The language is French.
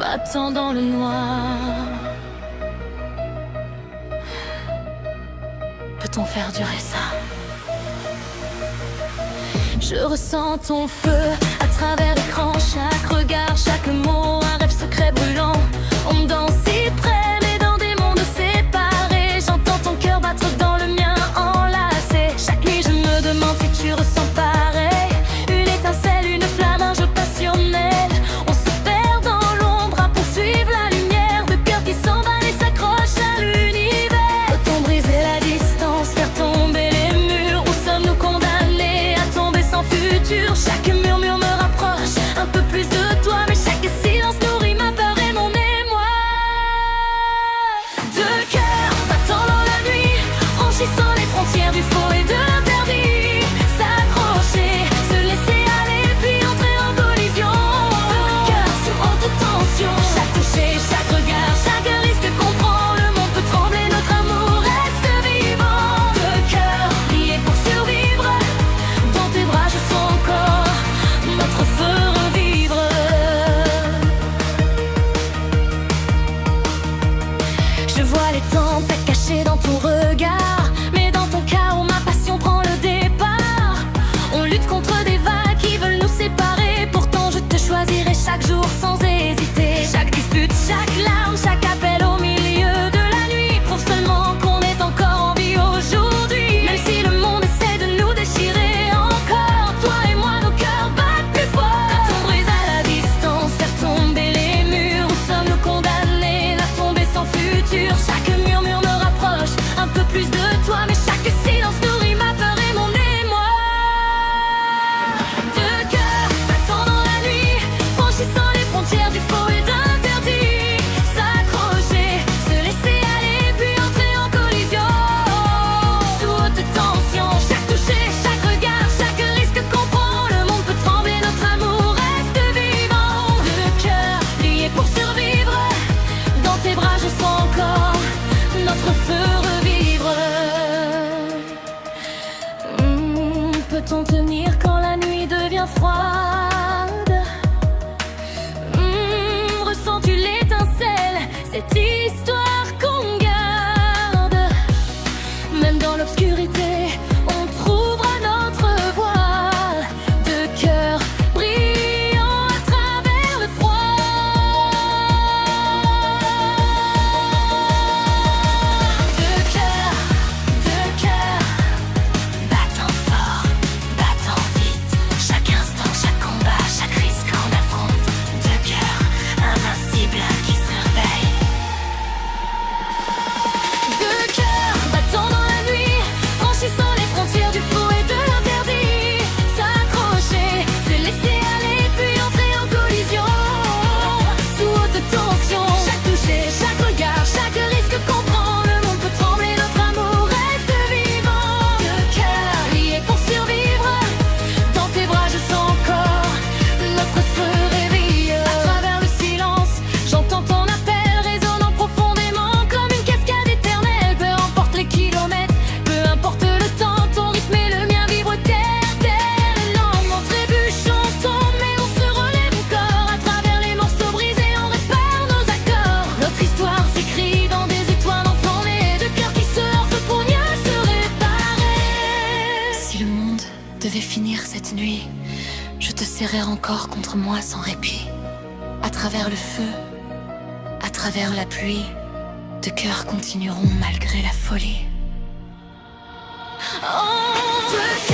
battant dans le noir. Peut-on faire durer ça? Je ressens ton feu à travers l'écran, chaque regard, chaque mot, un rêve secret brûlant. On danse si près, mais dans des mondes séparés. J'entends ton cœur battre dans le mien, enlacé. Chaque nuit je me demande si tu ressens pareil. Une étincelle, une flamme, un jeu passionnel. On se perd dans l'ombre à poursuivre la lumière. De cœurs qui s'emballent et s'accrochent à l'univers. Peut-on briser la distance, faire tomber les murs? Où sommes-nous condamnés à tomber sans futur? Chaque murmure me rapproche un peu plus de toi, mais chaque silence nourrit ma peur et mon émoi. Deux cœurs battant dans la nuit, franchissant les frontières du faux et de l'interdit. S'accrocher, se laisser aller, puis entrer en collision. Deux cœurs sous haute tension, chaque toucher, chaque regard, chaque risque qu'on prend. Le monde peut trembler, notre amour reste vivant. Deux cœurs liés pour survivre, dans tes bras je sens encore notre feu revivre. Je vois les tempêtes cachées dans ton regard, mais dans ton chaos ma passion prend le départ. On lutte contre des vagues qui veulent nous séparer, pourtant je te choisirai chaque jour sans hésiter. Chaque dispute, chaque larme, chaque appel au milieu de la nuit prouve seulement qu'on est encore en vie aujourd'hui. Même si le monde essaie de nous déchirer encore, toi et moi nos cœurs battent plus fort. Quand on brise à la distance, faire tomber les murs. Où sommes-nous condamnés à tomber sans futur? Chaque murmure me rapproche un peu plus de toi, mais chaque silence nourrit ma peur et mon émoi. Deux cœurs battant dans la nuit, franchissant les frontières du faux et d'interdit. S'accrocher, se laisser aller, puis entrer en collision. Sous haute tension, chaque toucher, chaque regard, chaque risque qu'on prend. Le monde peut trembler, notre amour reste vivant. Deux cœurs liés pour survivre, dans tes bras je sens encore notre feu revivre. Peut-on tenir quand la nuit devient froide? Ressens-tu l'étincelle, cette histoire qu'on garde? Même dans l'obscurité, on trouvera notre voie. Deux cœurs brillants à travers le froid. Deux cœurs, battant fort, battant vite. Chaque instant, chaque combat, chaque risque qu'on affronte. Deux cœurs invincibles qui se réveillent. Deux cœurs battant dans la nuit, franchissant les frontières du faux et de l'interdit. S'accrocher, se laisser aller, puis entrer en collision. Sous haute tension, chaque toucher, chaque regard, chaque risque qu'on prend. Le monde peut trembler, notre amour reste vivant. Deux cœurs liés pour survivre, dans tes bras je sens encore notre feu réveille. À travers le silence, j'entends ton appel résonnant profondément comme une cascade éternelle. Peu importe les kilomètres, peu importe le temps, ton rythme et le mien vibrent terre, terre et langue. On trébuche, on tombe, mais on se relève encore. À travers les morceaux brisés, on répare nos accords. Notre histoire s'écrit dans des étoiles enflammées, de cœurs qui se heurtent pour mieux se réparer. Si le monde devait finir cette nuit, je te serrais encore contre moi sans répit. À travers le feu, à travers la pluie, deux cœurs continueront malgré la folie. Oh, deux